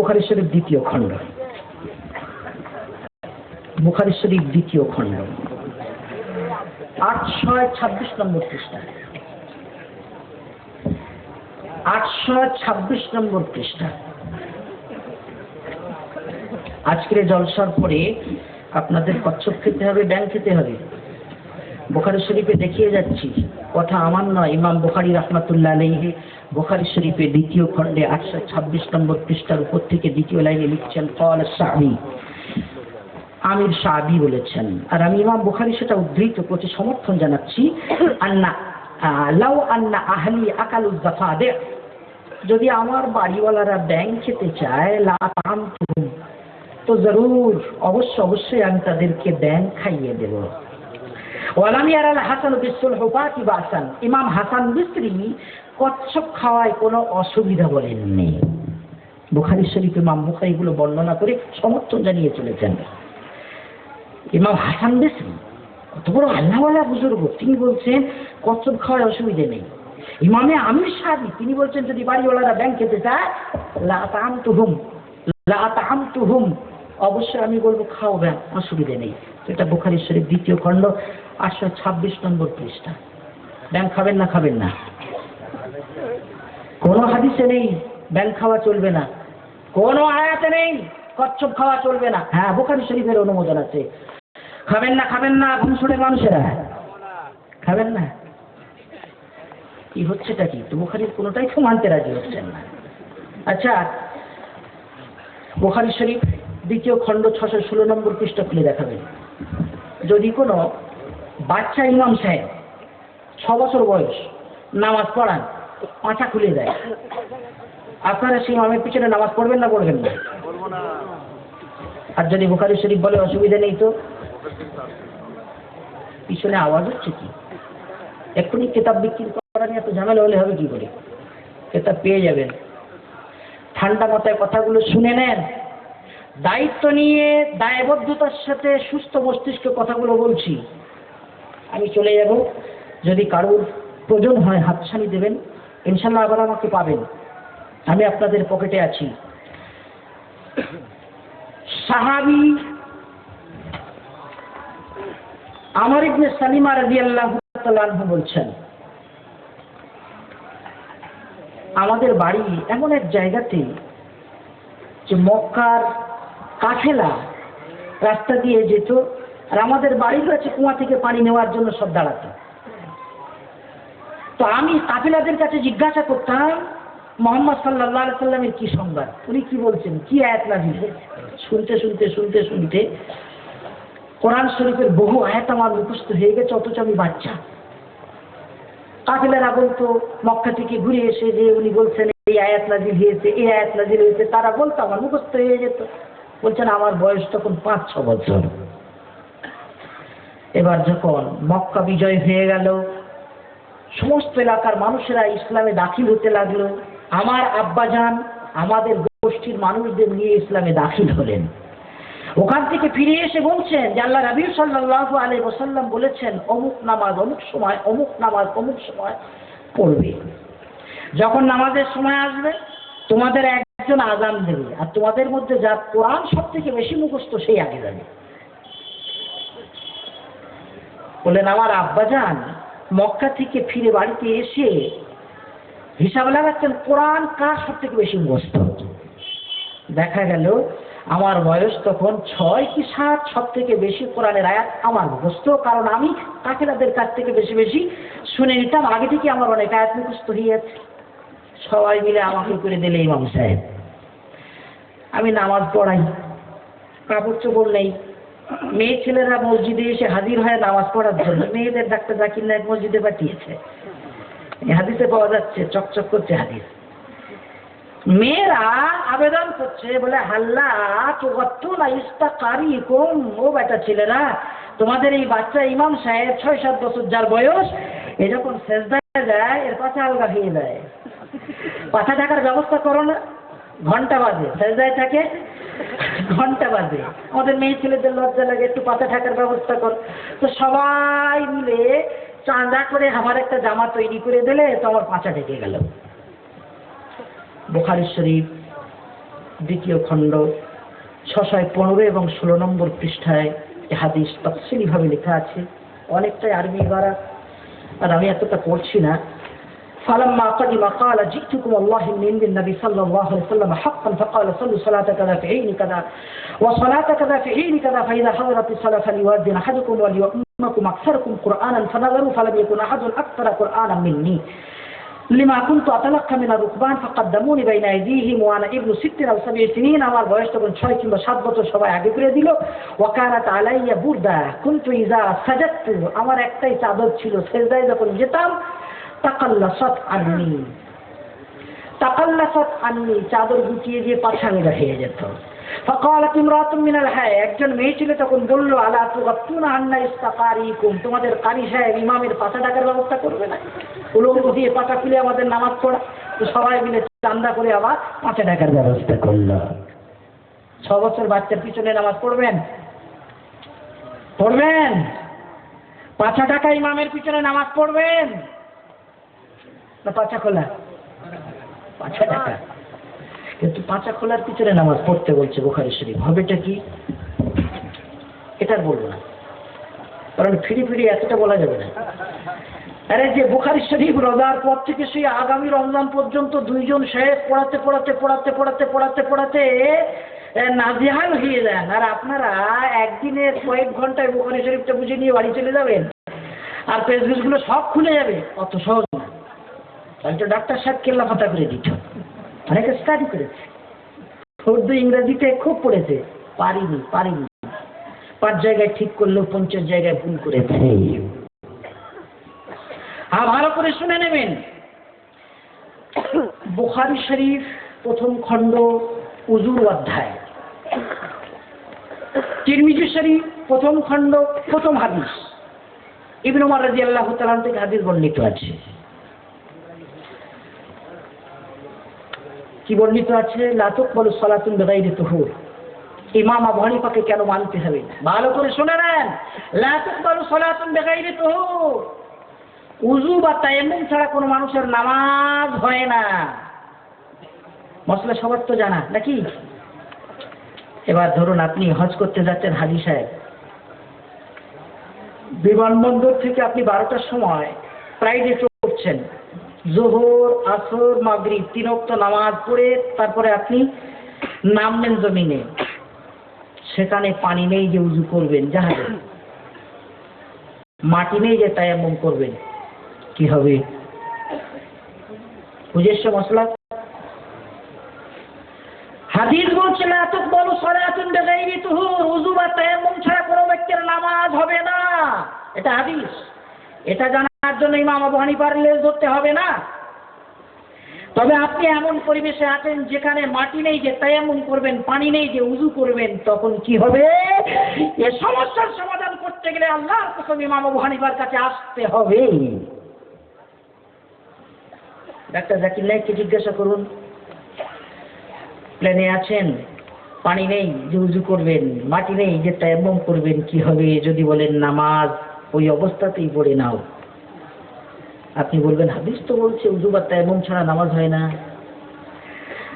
বুখারী শরীফ দ্বিতীয় খণ্ড, বুখারী শরীফ দ্বিতীয় খণ্ড 826 নম্বর পৃষ্ঠা, 826 নম্বর পৃষ্ঠা। আজকের জলসার পরে আপনাদের কচ্ছপ খেতে হবে, ব্যাং খেতে হবে। বুখারী শরীফে দেখিয়ে যাচ্ছি, কথা আমার নয়, ইমাম বুখারী রাহমাতুল্লাহ আলাইহি বুখারী শরীফে দ্বিতীয় খণ্ডে 826 নম্বর পৃষ্ঠার উপর থেকে দ্বিতীয় লাইনে লিখছেন, ক্বাল শাবি, আমির শাবি বলেছেন, আর আমি ইমাম বুখারী সেটা উদ্ধৃত করতে সমর্থন জানাচ্ছি, আন্না লাউ আন্না আহলি আকালু যাফাদে, যদি আমার বাড়িওয়ালারা ব্যাং খেতে চায়, লা তামতুহুম, তো জরুর অবশ্যই আমি তাদেরকে ব্যাং খাইয়ে দেব। ওয়ালাম ইয়ারাল হাসান বিসুল হুফাতি বাসান, ইমাম হাসান বিসরি কচ্ছপ খাওয়ায় কোনো অসুবিধা বলেননি। বুখারী শরীফ ইমাম বুখারী গুলো বর্ণনা করে সমর্থন জানিয়ে চলেছেন। ইমাম হাসান বিসরি কত বড় আল্লাহওয়ালা বুজুর্গ, তিনি বলছেন কচ্ছপ খাওয়ায় অসুবিধা নেই। ইমামে আমির শাবি তিনি বলছেন যদি বাড়িওয়ালারা ব্যাং খেতে চায়, লা তামতুহুম, অবশ্যই আমি বলবো খাও ব্যাং, অসুবিধা নেই। এটা বুখারী শরীফ দ্বিতীয় খণ্ড 826 নম্বর পৃষ্ঠা। ব্যাং খাবেন না? খাবেন না। কোনো হাদিসে নেই ব্যাং খাওয়া চলবে না, কোনো আয়াতে নেই কচ্ছপ খাওয়া চলবে না। হ্যাঁ, বুখারী শরীফের অনুমোদন আছে। খাবেন না ঘুমছড়ে মানুষেরা খাবেন না। কি হচ্ছেটা কি? তো বুখারীর কোনোটাই তো মানতে রাজি হচ্ছেন না। আচ্ছা, বুখারী শরীফ দ্বিতীয় খণ্ড 616 নম্বর পৃষ্ঠা খুলে দেখাবেন। যদি কোনো বাচ্চা ইমাম সাহেব 6 বছর বয়স নামাজ পড়ান, পাঁচা খুলে দেয়, আপনারা সেই ইমামের পিছনে নামাজ পড়বেন না? পড়বেন না। আর যদি বুখারী শরীফ বলে অসুবিধা নেই, তো পিছনে আওয়াজ হচ্ছে কি? এক্ষুনি কেতাব বিক্রি করা নিয়ে এত ঝামেলা হলে হবে কি করে? কেতাব পেয়ে যাবেন। ঠান্ডা মাথায় কথাগুলো শুনে নেন, দায়িত্ব নিয়ে দায়বদ্ধতার সাথে সুস্থ মস্তিষ্কে কথাগুলো বলছি। আমি চলে যাব, যদি কারোর প্রয়োজন হয় হাতছানি দেবেন, ইনশাল্লাহ আবার আমাকে পাবেন, আমি আপনাদের পকেটে আছি। সাহাবী আমর ইবনে সালিমা রাদিয়াল্লাহু তাআলা আনহু বলছেন, আমাদের বাড়ি এমন এক জায়গাতে যে মক্কার কাফেলা রাস্তা দিয়ে যেত, আর আমাদের বাড়ির কাছে কুয়া থেকে পানি নেওয়ার জন্য সব দাঁড়াতো। তো আমি কাফেলাদের কাছে জিজ্ঞাসা করতাম, মুহাম্মদ সাল্লাল্লাহু আলাইহি সাল্লামের কি সংবাদ, উনি কি বলছেন, কি আয়াত নাযিল হয়েছে। শুনতে কোরআন শরীফের বহু আয়াত আমার মুখস্থ হয়ে গেছে, অথচ আমি বাচ্চা। কাফেলারা বলতো মক্কা থেকে ঘুরে এসে যে উনি বলছেন এই আয়াত নাযিল হয়েছে, তারা বলতো, আমার মুখস্থ হয়ে যেত। বলছেন আমার বয়স তখন 5-6 বছর। এবার যখন মক্কা বিজয় হয়ে গেল, সমস্ত এলাকার মানুষেরা ইসলামে দাখিল হতে লাগলো। আমার আব্বাজান আমাদের গোষ্ঠীর মানুষদের নিয়ে ইসলামে দাখিল হলেন। ওখান থেকে ফিরে এসে বলছেন যে আল্লাহ নবী সাল্লাল্লাহু আলাইহি ওয়াসাল্লাম বলেছেন অমুক নামাজ অমুক সময়, অমুক নামাজ অমুক সময় পড়বে। যখন নামাজের সময় আসবে তোমাদের একজন আযান দেবে, আর তোমাদের মধ্যে যার কোরআন সব থেকে বেশি মুখস্থ সেই আগে যাবে। বললেন আমার আব্বাজান মক্কা থেকে ফিরে বাড়িতে এসে হিসাব লাগাচ্ছেন কোরআন কার সব থেকে বেশি মুখস্থ। দেখা গেল আমার বয়স তখন 6 কি 7, সব থেকে বেশি কোরআনের আয়াত আমার মুখস্থ, কারণ আমি কাফেলাদের কাছ থেকে বেশি শুনে নিতাম, আগে থেকে আমার অনেক আয়াত মুখস্থ হয়ে যাচ্ছে। সবাই মিলে আমাকে করে দিলে ইমাম সাহেব। আমি নামাজ পড়াই, কাপড় চোপড় নেই, মেয়ে ছেলেরা মসজিদে এসে হাজির হয় নামাজ পড়ার জন্য। মেয়েদের ডাক্তার জাকির নায়েক মসজিদে পাঠিয়েছে, হাদিসে পাওয়া যাচ্ছে, চকচক করছে হাদিস। মেয়েরা আবেদন করছে, বলে হাল্লা তুগাত্তুনা ইস্তাকারিকুম, ও বেটা ছেলেরা তোমাদের এই বাচ্চা ইমাম সাহেব 6-7 বছর যার বয়স, এ যখন সেজদায় যায় এর পাছা আলগা হয়ে যায়, পাছা ঢাকার ব্যবস্থা করো না। ঘন্টা বাজে সেজদায় থাকে, ঘন্টা বাজে। আমাদের মেয়ে ছেলেদের লজ্জা লাগে, একটু পাছা ঢাকার ব্যবস্থা কর। তো সবাই মিলে চাঁদা করে আমার একটা জামা তৈরি করে দিলে, তো আমার পাছা ঢেকে গেল। বুখারী শরীফ দ্বিতীয় খণ্ড 615 এবং 16 নম্বর পৃষ্ঠায় এই হাদিস তফসিলিভাবে লেখা আছে, অনেকটাই আরবি ইবারাত, আর আমি এতটা পড়ছি না। فلما قدم قال جئتكم والله من عند النبي صلى الله عليه وسلم حقا فقال صلوا صلاة كذا في حين كذا وصلاة كذا في حين كذا فإذا حضرت الصلاة فليؤذن أحدكم وليؤمكم أكثركم قرآنا فنظروا فلم يكن أحد أكثر قرآنا مني لما كنت أتلقى من الركبان فقدموني بين أيديهم وأنا ابن 6 أو 7 سنين আমার বয়স তখন 6 কিংবা 7 বছর, সবাই আগে করে দিল। وكانت علي بردة كنت إذا سجدت আমার একটাই চাদর ছিল, সেজদায় যখন যেতাম তাকাল্লাসাত আন্নি চাদর গুটিয়ে দিয়ে পাছা মেরা হয়ে যেত। فقالت امرأة من الحي একজন মেয়ে ছিল তখন বলল আলা তুগাতুনা আন্না ইস্তাকারিকুম তোমাদের কারি সাহেব ইমামের পাছা ডাকার ব্যবস্থা করবে না, উলঙ্গ দিয়ে পাছা খুলে আমাদের নামাজ পড়া। তো সবাই মিলে চান্দা করে আবার পাছা ডাকার ব্যবস্থা করলো। 6 বছর বাচ্চার পিছনে নামাজ পড়বেন? পাছা ডাকা ইমামের পিছনে নামাজ পড়বেন না পাছা খোলা? পাছা ডাকা। কিন্তু পাছা খোলার পিছনে নামাজ পড়তে বলছে বুখারী শরীফ, হবেটা কি? এটা বলবো না, কারণ ফিরি এতটা বলা যাবে না। আরে যে বুখারী শরীফ রোজার পর থেকে সেই আগামী রমজান পর্যন্ত 2 জন শেখ পড়াতে নাজেহাল হয়ে যান, আর আপনারা একদিনের কয়েক ঘন্টায় বুখারী শরীফটা বুঝে নিয়ে বাড়ি চলে যাবেন আর পেজগুলো সব খুলে যাবে, অত সহজ না। তাহলে তো ডাক্তার সাহেব কেল্লা ফাতা করে দিত। অনেকে স্টাডি করেছে, উর্দু ইংরেজিতে খুব পড়েছে, পারিনি 5 জায়গায় ঠিক করলেও 50 জায়গায় ভুল করেছে। ভালো করে শুনে নেবেন, বুখারী শরীফ প্রথম খণ্ড উজুর অধ্যায়, তিরমিজি শরীফ প্রথম খণ্ড প্রথম হাদিস, ইবনে উমর রাদিয়াল্লাহু তাআলা থেকে হাদিস বর্ণিত আছে। কি বর্ণিত আছে? লা তুকবালু সালাতুন বিগাইরি তুহুর। ইমাম আবু হানিফাকে কেন মানতে হবে? ভালো করে শুনে নেন, লা তুকবালু সালাতুন বিগাইরি তুহুর, উযু বা তায়াম্মুম ছাড়া কোনো মানুষের নামাজ হয় না। মসলা সবার তো জানা নাকি? এবার ধরুন আপনি হজ করতে যাচ্ছেন, হাজী সাহেব, বিমানবন্দর থেকে আপনি 12টার সময় ফ্লাইটে চড়ছেন, যোহর, আসর, মাগরিব 3 ওয়াক্ত নামাজ পড়ে তারপরে আপনি নামবেন জমিনে। সেখানে পানি নেই যে উযু করবেন, জাহাজে মাটি নেই যে তায়াম্মুম করবেন, কি হবে? বুঝেছো মশলা? হাদিস বলছে লা তুকবালু সালাতুন বিগাইরি তুহুর, উযু বা তায়াম্মুম ছাড়া কোনো ব্যক্তির নামাজ হবে না। এটা হাদিস। এটা জানার জন্য ইমাম আবু হানিফার লেজ ধরতে হবে না। তবে আপনি এমন পরিবেশে আছেন যেখানে মাটি নেই যে তায়াম্মুম করবেন, পানি নেই যে উযু করবেন, তখন কি হবে? এই সমস্যার সমাধান করতে গেলে আল্লাহর কসম ইমাম আবু হানিফার কাছে আসতে হবে। ডাক্তার জাকির নায়েককে জিজ্ঞাসা করুন, প্লেনে আছেন, পানি নেই যে উযু করবেন, মাটি নেই যে তায়াম্মুম করবেন, কি হবে? যদি বলেন নামাজ ওই অবস্থাতেই পড়ে নাও, আপনি বলবেন হাদিস তো বলছে উযু বা তায়াম্মুম ছাড়া নামাজ হয় না।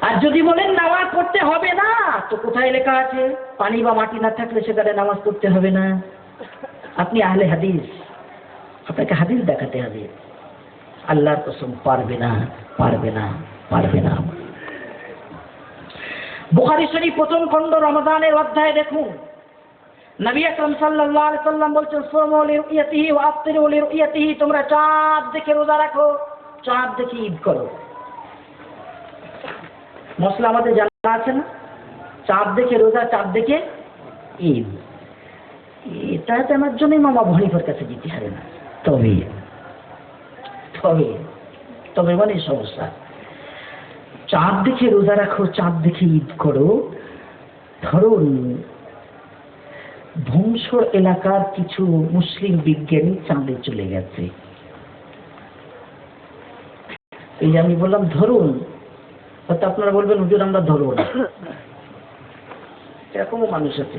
আর যদি বলেন নামাজ পড়তে হবে না, তো কোথায় লেখা আছে পানি বা মাটি না থাকলে সেখানে নামাজ পড়তে হবে না? আপনি আহলে হাদিস, আপনাকে হাদিস দেখাতে হবে। আল্লাহর কসম পারবে না। বুখারী শরীফ প্রথম খণ্ড রমজানের অধ্যায় দেখুন, নবী আকরাম সাল্লাল্লাহু আলাইহি ওয়াসাল্লাম বলছেন সুমু লিরুয়াতিহি ওয়া আফতিরু লিরুয়াতিহি, তোমরা চাঁদ দেখে রোজা রাখো, চাঁদ দেখে ঈদ করো। মশলা আমাদের জানা আছে না? চাঁদ দেখে রোজা, চাঁদ দেখে ঈদ। এটা জানার জন্য ইমাম আবু হানিফার কাছে যেতে হবে না। তবে মানে সমস্যা, চাঁদ দেখে রোজা রাখো, চাঁদ দেখে ঈদ করো। ধরুন ধ্বংস এলাকার কিছু মুসলিম বিজ্ঞানী চাঁদে চলে গেছে, এই যে আমি বললাম ধরুন, হয়তো আপনারা বলবেন হুজুর আমরা ধরবো না, এরকমও মানুষ আছে,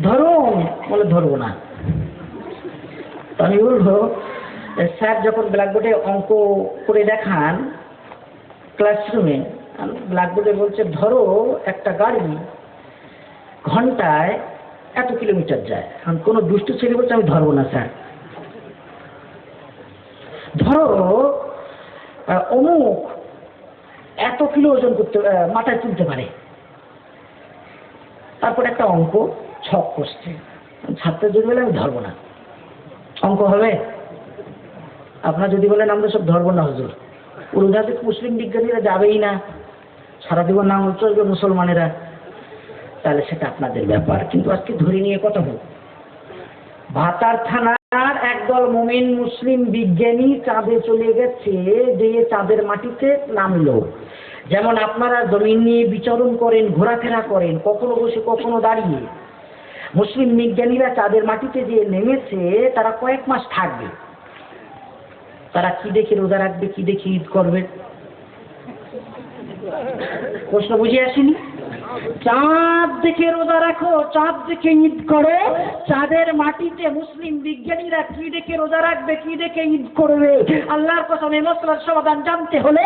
ধরুন বলে ধরবো না। আমি বলবো স্যার যখন ব্ল্যাকবোর্ডে অঙ্ক করে দেখান ক্লাসরুমে, ব্ল্যাকবোর্ডে বলছে ধরো একটা গাড়ি ঘন্টায় এত কিলোমিটার যায়। কোনো দুষ্টু ছেলে বলছে আমি ধরবো না স্যার। ধরো অমুক এত কিলো ওজন করতে মাথায় তুলতে পারে। তারপর একটা অঙ্ক ছক করছে, ছাত্র যদি বলে আমি ধরবো না, অঙ্ক হবে? আপনারা যদি বলেন আমরা সব ধরবো না হুজুর, উড়োজাহাজে মুসলিম বিজ্ঞানীরা যাবেই না, সারা জীবন নাম চলবে মুসলমানেরা, তাহলে সেটা আপনাদের ব্যাপার। কিন্তু আজকে ধরে নিয়ে কথা হোক। ভাতার থানার একদল মুমিন মুসলিম বিজ্ঞানী চাঁদে চলে গেছে, যে চাঁদের মাটিতে নামলো। যেমন আপনারা জমিন নিয়ে বিচরণ করেন, ঘোরাফেরা করেন, কখনো বসে কখনো দাঁড়িয়ে, মুসলিম বিজ্ঞানীরা চাঁদের মাটিতে যে নেমেছে তারা কয়েক মাস থাকবে। তারা কি দেখে রোজা রাখবে, কি দেখে ঈদ করবে? প্রশ্ন বুঝে আসেনি? চাঁদ দেখে রোজা রাখো, চাঁদ দেখে ঈদ করো। চাঁদের মাটিতে মুসলিম বিজ্ঞানীরা কি দেখে রোজা রাখবে, কি দেখে ঈদ করবে? আল্লাহর কসম, এই মসলার সমাধান জানতে হলে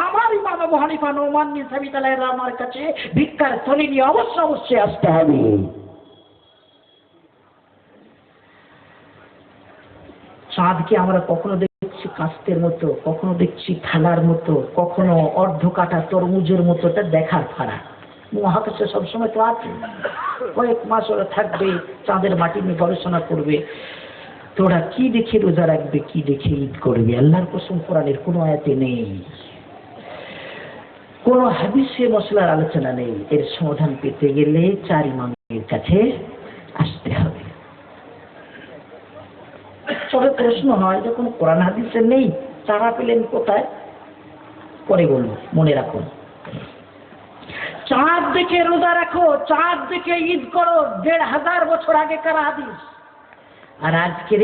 আমার ইমাম আবু হানিফা নোমান বিন সাবিত আলাইহির রহমার কাছে ভিক্ষার থলি নিয়ে অবশ্যই আসতে হবে। চাঁদকে আমরা কখনো দেখছি কাস্তের মতো, কখনো দেখছি থালার মতো, কখনো অর্ধ কাটা তরমুজের মতো। এটা দেখার ফারাক। মহাকাশে সবসময় তো আছে, কয়েক মাস ওরা থাকবে, চাঁদের মাটি নিয়ে গবেষণা করবে। তো ওরা কি দেখে রোজা রাখবে, কি দেখে ঈদ করবে? আল্লাহর কসম, কোরআনের কোনো আয়াতে নেই, কোন হাদিসে মশলার আলোচনা নেই। এর সমাধান পেতে গেলে চার ইমামের কাছে আসতে হবে। তবে প্রশ্ন হয়, যখন কোরআন হাদিসে নেই তারা পেলেন কোথায়? পরে বলবো, মনে রাখুন। চাঁদ দেখে রোজা রাখো, চাঁদ দেখে ঈদ করো, ১৫০০ বছর আগেকার হাদিস। আর আজকের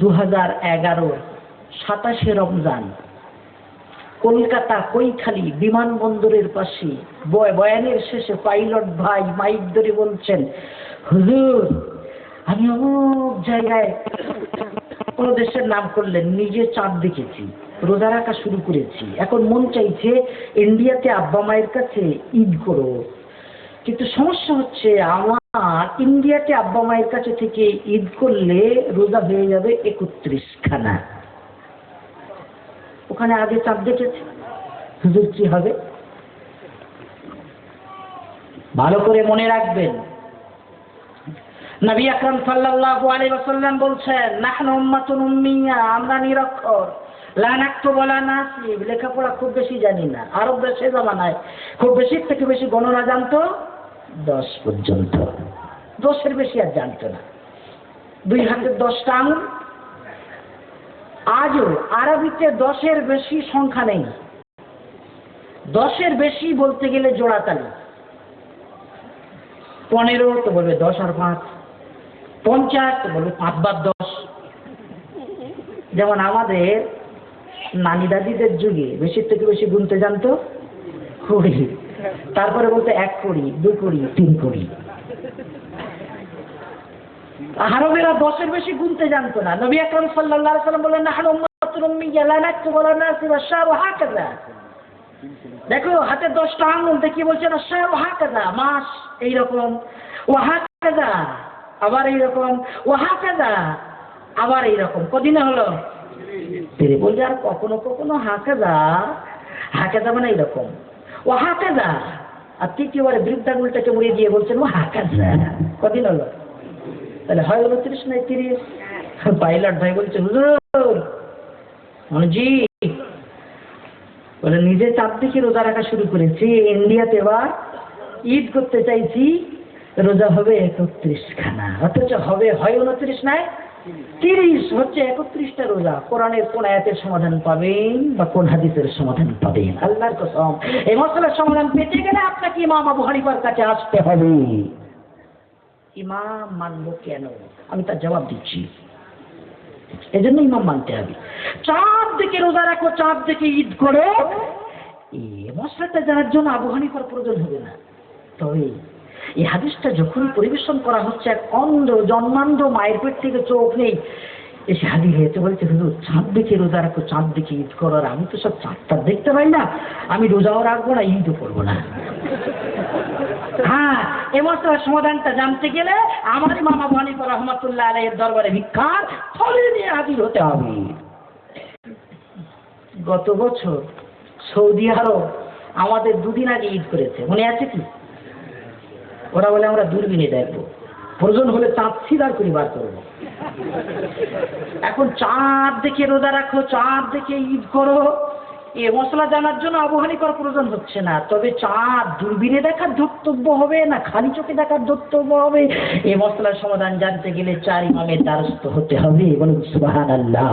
২০১১ ২৭শে রমজান কলকাতা কৈখালী বিমানবন্দরের পাশে বয়ানের শেষে পাইলট ভাই মাইক ধরে বলছেন, হুজুর আমি অমুক জায়গায়, কোন দেশের নাম করলেন, নিজে চাঁদ দেখেছি, রোজা রাখা শুরু করেছি, এখন মন চাইছে ইন্ডিয়াতে আব্বা মায়ের কাছে ঈদ করো। কিন্তু সমস্যা হচ্ছে আমার ইন্ডিয়াতে আব্বা মায়ের কাছে থেকে ঈদ করলে রোজা হয়ে যাবে ৩১ খানা। ওখানে আগে চাঁদ দেখেছে, হুজুর কি হবে? ভালো করে মনে রাখবেন, নবী আকরাম সাল্লাল্লাহু আলাইহি ওয়াসাল্লাম বলছেন, নাহনু উম্মাতুন উম্মিয়া, আমরা নিরক্ষর, লা নাকতুবু ওয়া লা নাসিব, লেখাপড়া খুব বেশি জানি না। আরব দেশে জামানায় খুব বেশি থেকে বেশি গণনা জানতো 10 পর্যন্ত, 10-এর বেশি আর জানতো না। 2 হাতের 10টা আঙুল। আজও আরবিতে 10-এর বেশি সংখ্যা নেই। 10-এর বেশি বলতে গেলে জোড়াতালি। 15 তো বলবে 10 আর 5, 50 তো বলবে 5 বার 10। যেমন আমাদের নানি দাদিদের যুগে বেশি থেকে বেশি গুনতে জানতো 20, তারপরে বলতে 1 কোটি, 2 কোটি, 3 কোটি। আরবেরা 10-এর বেশি গুনতে জানতো না। নবী আকরাম সাল্লাল্লাহু আলাইহি ওয়াসাল্লাম বললেন, নাহনু উম্মাতুন উম্মিয়া লা নাকতুবু ওয়া লা নাসিব আশ-শাহরু হাকাযা। দেখো হাতে 10টা আঙুল দেখিয়ে বলছেন আশ-শাহরু হাকাযা, মাস এইরকম, ওয়া হাকাযা আবার এইরকম, ওয়া হাকাযা আবার এইরকম। কদিনে হলো? তিনি বলছে আর কখনো কখনো হাকাযা, হাকাযা মানে এইরকম, ওয়া হাকাযা। আর তৃতীয়বারে বৃদ্ধাঙ্গুলটাকে মুড়িয়ে দিয়ে বলছেন ওয়া হাকাযা। কদিন হলো? তাহলে হয় 29 না 30? পাইলট ভাই বলছে, হুজুর জি, বলে নিজে চাঁদ দেখে রোজা রাখা শুরু করেছি, ইন্ডিয়াতে এবার ঈদ করতে চাইছি, রোজা হবে 31 খানা, অথচ হয় 29 নয় 30, হচ্ছে 31টা রোজা। কোরআনের কোন আয়াতের সমাধান পাবেন বা কোন হাদিসের সমাধান পাবেন? আল্লাহর কসম, এই মশলার সমাধান পেতে গেলে আপনাকে ইমাম আবু হানিফার কাছে আসতে হবে। ইমাম মানব কেন? আমি তার জবাব দিচ্ছি। এজন্য ইমাম মানতে হবে। চাঁদ দেখে রোজা রাখো, চাঁদ দেখে ঈদ করো, এই মশলাটা জানার জন্য আবু হানিফার প্রয়োজন হবে না। তবে এই হাদিসটা যখন পরিবেশন করা হচ্ছে, এক অন্ধ জন্মান্ধ মায়ের পেট থেকে চোখ নেই, এসে হাজির হয়েছে, বলছে হুজুর চাঁদ দেখে রোজা রাখো, চাঁদ দেখে ঈদ করো। আর আমি তো সব চাঁদটা দেখতে পাই না, আমি রোজাও রাখবো না, ঈদও করবো না। হ্যাঁ, এই মশলার সমাধানটা জানতে গেলে আমার ইমাম আবু হানিফা রাহমাতুল্লাহ আলাইহির দরবারে ভিক্ষার থলে নিয়ে হাজির হতে হবে। গত বছর সৌদি আরব আমাদের দুদিন আগে ঈদ করেছে, মনে আছে কি? ওরা বলে আমরা দূরবীনে দেখবো, প্রয়োজন হলে চাঁদ সিদার করে বার করবো। এখন চাঁদ দেখে রোজা রাখো, চাঁদ দেখে ঈদ করো, এ মশলা জানার জন্য আবু হানিফার প্রয়োজন হচ্ছে না। তবে চাঁদ দূরবীনে দেখার ধর্তব্য হবে না খালি চোখে দেখার ধর্তব্য হবে, এই মশলার সমাধান জানতে গেলে 4 ইমামের দ্বারস্থ হতে হবে। বলুন সুবহানাল্লাহ।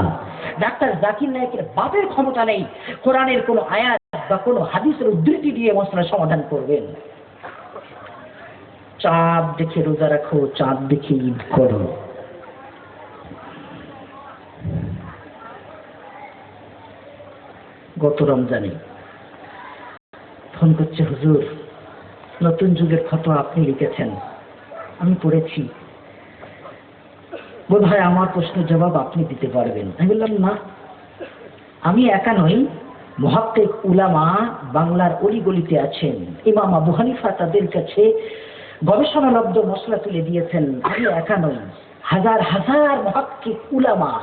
ডাক্তার জাকির নায়েকের বাপের ক্ষমতা নেই কোরআনের কোনো আয়াত বা কোনো হাদিসের উদ্ধৃতি দিয়ে মশলার সমাধান করবেন। চাঁদ দেখে রোজা রাখো, চাঁদ দেখে ঈদ করো। গত রমজানে ফোন করছে, হুজুর নতুন যুগের ফতোয়া আপনি লিখেছেন, আমি পড়েছি, বোধ হয় আমার প্রশ্নের জবাব আপনি দিতে পারবেন। আমি বললাম না, আমি একা নই, মুহাক্কিক উলামা বাংলার অলিগলিতে আছেন, ইমাম আবু হানিফা তাদের কাছে গবেষণালব্ধ মশলা তুলে দিয়েছেন। আমি একা নই, হাজার হাজার মুহাক্কিক উলামা